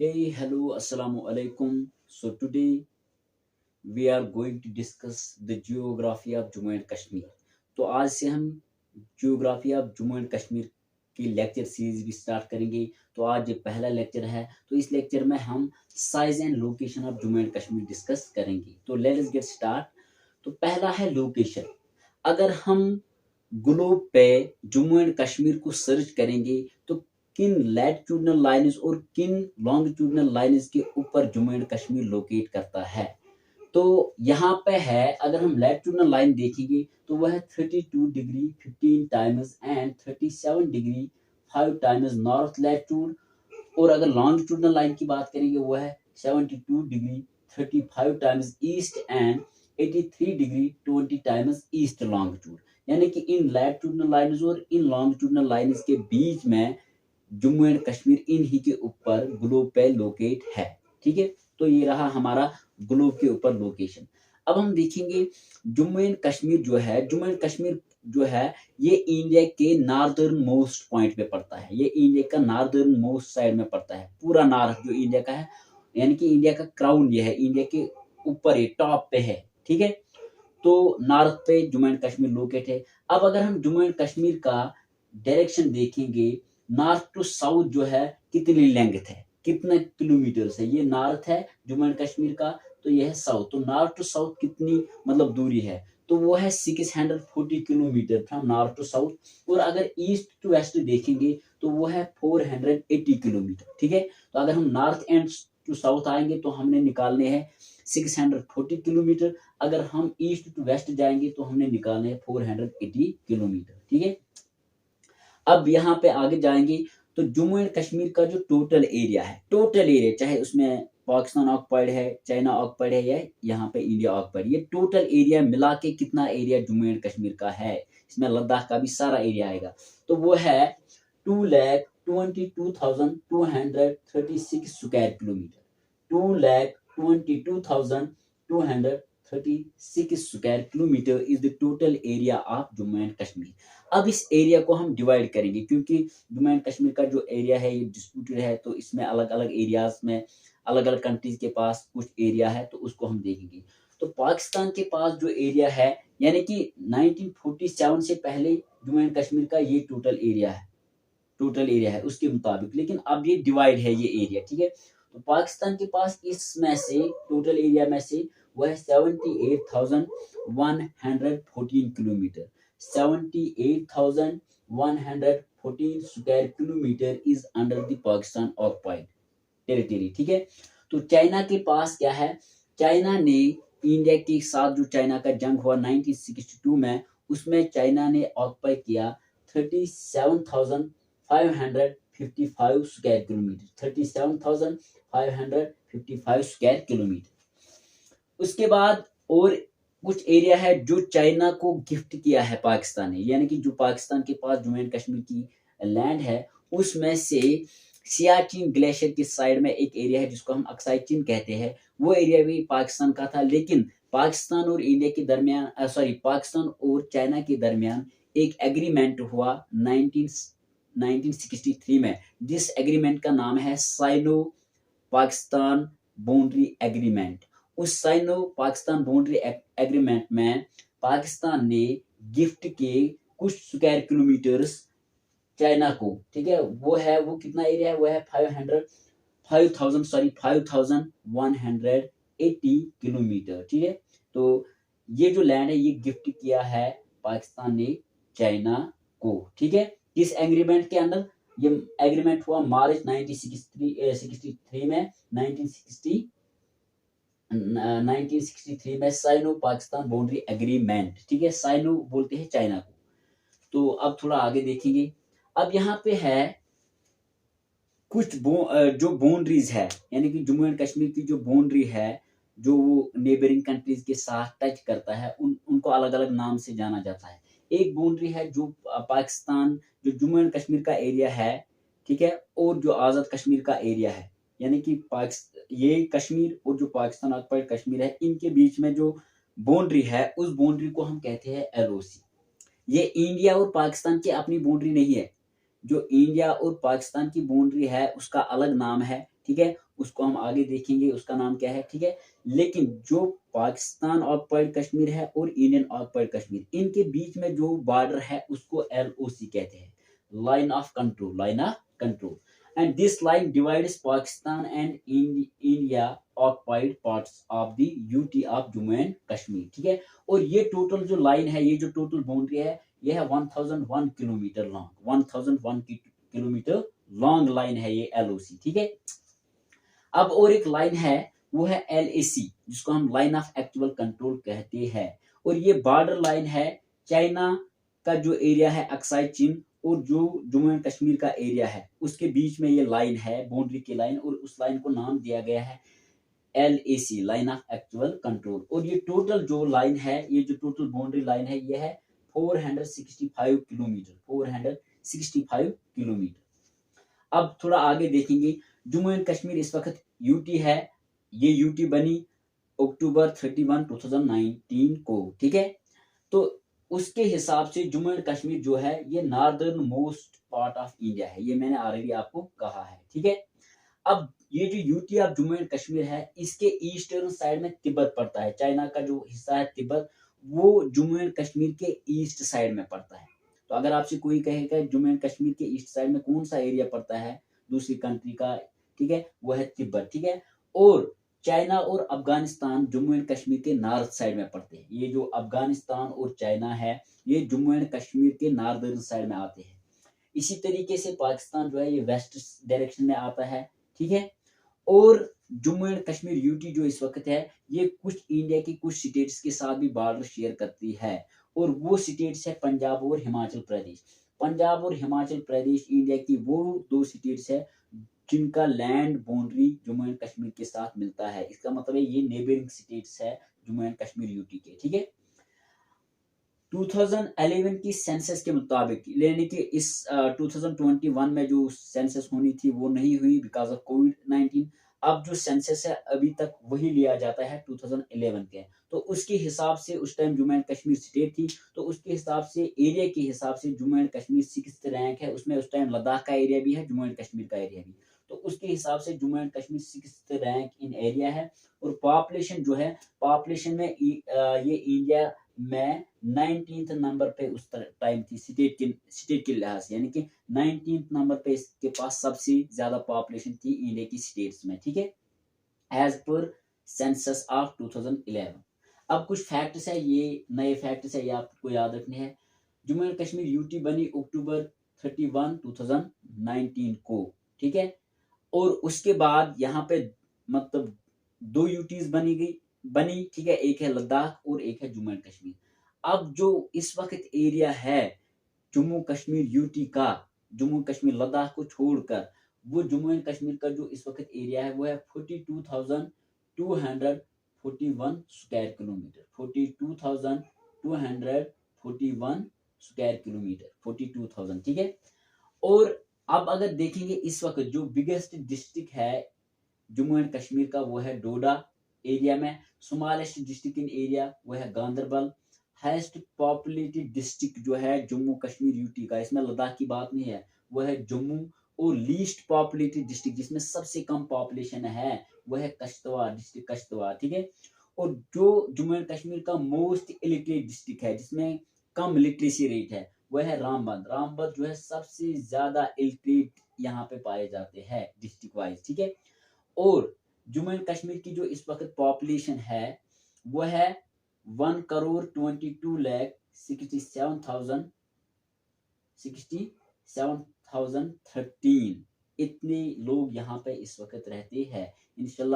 Hey, hello, assalamu alaikum. So today we are going to discuss the geography of Jammu and Kashmir. तो आज से हम geography of Jammu and Kashmir की lecture series भी start करेंगे। तो आज ये पहला लेक्चर है, तो इस लेक्चर में हम size and location of Jammu and Kashmir discuss करेंगे। तो लेट अस गेट स्टार्ट। तो पहला है लोकेशन। अगर हम ग्लोब पे जम्मू एंड कश्मीर को सर्च करेंगे तो किन लैटिट्यूडनल लाइन्स और किन लॉन्गिट्यूडनल लाइन्स के ऊपर जम्मू एंड कश्मीर लोकेट करता है। तो यहाँ पे है, अगर हम लैटिट्यूडनल लाइन देखेंगे तो वह है 32 degree 15 times and 37 degree 5 times north latitude. और अगर लॉन्गिट्यूडनल लाइन की बात करेंगे वो है 72 degree 35 times east and 83 degree 20 times east longitude. यानी कि इन लैटिट्यूडनल लाइन्स और इन लॉन्गिट्यूडनल लाइन्स के बीच में जम्मू एंड कश्मीर इन्हीं के ऊपर ग्लोब पे लोकेट है। ठीक है, तो ये रहा हमारा ग्लोब के ऊपर लोकेशन। अब हम देखेंगे जम्मू एंड कश्मीर जो है, जम्मू एंड कश्मीर जो है ये इंडिया के नॉर्दर्न मोस्ट पॉइंट पे पड़ता है। ये इंडिया का नॉर्दर्न मोस्ट साइड में पड़ता है। पूरा नॉर्थ जो इंडिया का है, यानी कि इंडिया का क्राउन ये है, इंडिया के ऊपर ये टॉप पे है। ठीक है, तो नॉर्थ पे जम्मू एंड कश्मीर लोकेट है। अब अगर हम जम्मू एंड कश्मीर का डायरेक्शन देखेंगे, नॉर्थ टू साउथ जो है कितनी लेंथ है, कितना किलोमीटर है, ये नॉर्थ है जम्मू एंड कश्मीर का, तो ये है साउथ। तो नॉर्थ टू साउथ कितनी मतलब दूरी है, तो वो है 640 kilometre from north to south. और अगर ईस्ट टू वेस्ट देखेंगे तो वो है 480 किलोमीटर। ठीक है, तो अगर हम नॉर्थ एंड टू साउथ आएंगे तो हमने निकालने हैं 640 किलोमीटर। अगर हम ईस्ट टू वेस्ट जाएंगे तो हमने निकालने हैं 480 किलोमीटर। ठीक है, अब यहाँ पे आगे जाएंगे तो जम्मू एंड कश्मीर का जो टोटल एरिया है, टोटल एरिया चाहे उसमें पाकिस्तान ऑक्युपाइड है, चाइना ऑक्युपाइड है या यहाँ पे इंडिया ऑक्युपाइड, ये टोटल एरिया मिला के कितना एरिया जम्मू एंड कश्मीर का है, इसमें लद्दाख का भी सारा एरिया आएगा, तो वो है 2,22,236 square kilometre. 2,22,236 square kilometre is the total area of Jammu and Kashmir. अब इस एरिया को हम डिवाइड करेंगे, क्योंकि जम्मू एंड कश्मीर का जो एरिया है ये डिस्प्यूटेड है, तो इसमें अलग अलग एरियाज में अलग अलग कंट्रीज के पास कुछ एरिया है, तो उसको हम देखेंगे। तो पाकिस्तान के पास जो एरिया है, यानी कि 1947 से पहले जम्मू एंड कश्मीर का ये टोटल एरिया है, टोटल एरिया है उसके मुताबिक, लेकिन अब ये डिवाइड है ये एरिया। ठीक है, तो पाकिस्तान के पास इसमें से टोटल एरिया में से वह 78,114 kilometre, 78,114 square kilometre is under the Pakistan occupied territory. ठीक है, तो चाइना के पास क्या है, चाइना ने इंडिया के साथ जो चाइना का जंग हुआ 1962 में, उसमें चाइना ने ऑक्युपाई किया 37,555 स्क्वायर किलोमीटर, 37,555 स्क्वायर किलोमीटर। उसके बाद और कुछ एरिया है जो चाइना को गिफ्ट किया है पाकिस्तान ने, यानी कि जो पाकिस्तान के पास जम्मू एंड कश्मीर की लैंड है, उसमें से सियाचिन ग्लेशियर की साइड में एक एरिया है जिसको हम अक्साई चीन कहते हैं, वो एरिया भी पाकिस्तान का था। लेकिन पाकिस्तान और इंडिया के दरमियान पाकिस्तान और चाइना के दरमियान एक एग्रीमेंट हुआ 1963 में, जिस एग्रीमेंट का नाम है साइनो पाकिस्तान बाउंड्री एग्रीमेंट। उस साइनो पाकिस्तान बाउंड्री एग्रीमेंट में पाकिस्तान ने गिफ्ट किए कुछ स्क्वायर किलोमीटर्स चाइना को। ठीक है, वो कितना एरिया है, वो है 5,180 किलोमीटर। ठीक है, तो ये जो लैंड है ये गिफ्ट किया है पाकिस्तान ने चाइना को। ठीक है, किस एग्रीमेंट के अंदर, ये एग्रीमेंट हुआ मार्च 1963 में, 1963 में साइनो पाकिस्तान बाउंड्री एग्रीमेंट। ठीक है, साइनो बोलते हैं चाइना को। तो अब थोड़ा आगे देखेंगे। अब यहाँ पे है कुछ जो बाउंड्रीज है, यानी कि जम्मू एंड कश्मीर की जो बाउंड्री है, जो वो नेबरिंग कंट्रीज के साथ टच करता है, उनको अलग अलग नाम से जाना जाता है। एक बाउंड्री है जो पाकिस्तान, जो जम्मू एंड कश्मीर का एरिया है, ठीक है, और जो आज़ाद कश्मीर का एरिया है, यानी कि ये कश्मीर और जो पाकिस्तान ऑक्युपाइड कश्मीर है, इनके बीच में जो बाउंड्री है उस बाउंड्री को हम कहते हैं एलओसी। ये इंडिया और पाकिस्तान की अपनी बाउंड्री नहीं है, जो इंडिया और पाकिस्तान की बाउंड्री है उसका अलग नाम है ठीक है, उसको हम आगे देखेंगे उसका नाम क्या है, ठीक है। लेकिन जो पाकिस्तान ऑक्युपाइड कश्मीर है और इंडियन ऑक्युपाइड कश्मीर, इनके बीच में जो बॉर्डर है उसको LOC कहते हैं, line of control, line of control. And this line divides Pakistan and India occupied parts of the UT of Jammu and Kashmir, ठीक है। और ये टोटल जो लाइन है, ये जो टोटल बाउंड्री है, ये है 1001 kilometre long, 1001 kilometre long line है ये LOC, ठीक है। अब और एक लाइन है, वो है LAC, जिसको हम लाइन ऑफ एक्चुअल कंट्रोल कहते हैं। और ये बॉर्डर लाइन है चाइना का जो एरिया है अक्साई चीन और जो जम्मू एंड कश्मीर का एरिया है, उसके बीच में ये लाइन है, बाउंड्री की लाइन, और उस लाइन को नाम दिया गया है LAC, line of actual control. और ये टोटल जो लाइन है, ये जो टोटल बाउंड्री लाइन है, ये है 465 किलोमीटर, 465 किलोमीटर। अब थोड़ा आगे देखेंगे, जम्मू एंड कश्मीर इस वक्त UT है, ये UT बनी अक्टूबर 31, 2019 को, ठीक है। तो उसके हिसाब से जम्मू एंड कश्मीर जो है ये northern most part of India है, ये मैंने ऑलरेडी आपको कहा है, ठीक है। अब ये जो UT of Jammu and Kashmir है, इसके ईस्टर्न साइड में तिब्बत पड़ता है, चाइना का जो हिस्सा है तिब्बत, वो जम्मू एंड कश्मीर के ईस्ट साइड में पड़ता है। तो अगर आपसे कोई कहेगा जम्मू एंड कश्मीर के ईस्ट साइड में कौन सा एरिया पड़ता है दूसरी कंट्री का, ठीक है, वो है तिब्बत, ठीक है। और चाइना और अफगानिस्तान जम्मू एंड कश्मीर के नॉर्थ साइड में पड़ते हैं। ये जो अफगानिस्तान और चाइना है, ये जम्मू एंड कश्मीर के नॉर्दर्न साइड में आते हैं। इसी तरीके से पाकिस्तान जो है ये वेस्ट डायरेक्शन में आता है, ठीक है। और जम्मू एंड कश्मीर UT जो इस वक्त है, ये कुछ इंडिया की कुछ स्टेट्स के साथ भी बॉर्डर शेयर करती है, और वो स्टेट्स है पंजाब और हिमाचल प्रदेश। पंजाब और हिमाचल प्रदेश इंडिया की वो दो स्टेट्स है जिनका land boundary Jammu and Kashmir के साथ मिलता है। इसका मतलब है ये नेबरिंग स्टेट्स है जम्मू एंड कश्मीर UT के, ठीक है। 2011 की सेंसस के मुताबिक, यानी कि इस 2021 में जो सेंसस होनी थी वो नहीं हुई बिकॉज ऑफ कोविड-19। अब जो सेंसस है अभी तक वही लिया जाता है 2011 के। तो उसके हिसाब से उस time Jammu and Kashmir state थी, तो उसके हिसाब से एरिया के हिसाब से Jammu and Kashmir 6th rank है, उसमें उस टाइम लद्दाख का एरिया भी है, जम्मू एंड कश्मीर का एरिया भी। तो उसके हिसाब से Jammu and Kashmir 6th rank in area है। और पॉपुलेशन जो है, पॉपुलेशन में ये इंडिया में 19th नंबर पे उस टाइम थी स्टेट के लिहाज से, यानी कि 19th नंबर पे इसके पास सबसे ज्यादा पॉपुलेशन थी इंडिया की स्टेट्स में, ठीक है, एज पर सेंसस ऑफ 2011। अब कुछ फैक्ट्स है, ये नए फैक्ट्स है, ये आपको याद रखने हैं। जम्मू एंड कश्मीर UT बनी अक्टूबर 31, 2019 को, ठीक है। और उसके बाद यहाँ पे मतलब 2 UTs बनी, ठीक है, एक है लद्दाख और एक है जम्मू एंड कश्मीर। अब जो इस वक्त एरिया है जम्मू कश्मीर UT का, जम्मू कश्मीर लद्दाख को छोड़कर, वो जम्मू एंड कश्मीर का जो इस वक्त एरिया है वो है 42,241 स्क्वायर किलोमीटर, 42,241 स्क्वायर किलोमीटर, 42,000, ठीक है। और अब अगर देखेंगे इस वक्त जो बिगेस्ट डिस्ट्रिक्ट है जम्मू एंड कश्मीर का, वो है डोडा एरिया में। स्मॉलेस्ट डिस्ट्रिक्ट इन एरिया वो है गांधरबल। हाईएस्ट पॉपुलेटेड डिस्ट्रिक्ट जो है जम्मू कश्मीर UT का, इसमें लद्दाख की बात नहीं है, वो है जम्मू। और लीस्ट पॉपुलेटेड डिस्ट्रिक्ट जिसमें सबसे कम पॉपुलेशन है वो है कश्तवाड़ डिस्ट्रिक्ट, कश्तवाड़, ठीक है। और जो जम्मू एंड कश्मीर का मोस्ट इलिटरेट डिस्ट्रिक्ट है जिसमें कम लिटरेसी रेट है, वो है रामबन। रामबन जो है सबसे ज्यादा इलिटरेट यहाँ पे पाए जाते हैं डिस्ट्रिक्ट वाइज, ठीक है। और जम्मू एंड कश्मीर की जो इस वक्त पॉपुलेशन है वो है 1,22,67,013। इतने लोग यहाँ पे इस वक्त रहते हैं। इंशाल्लाह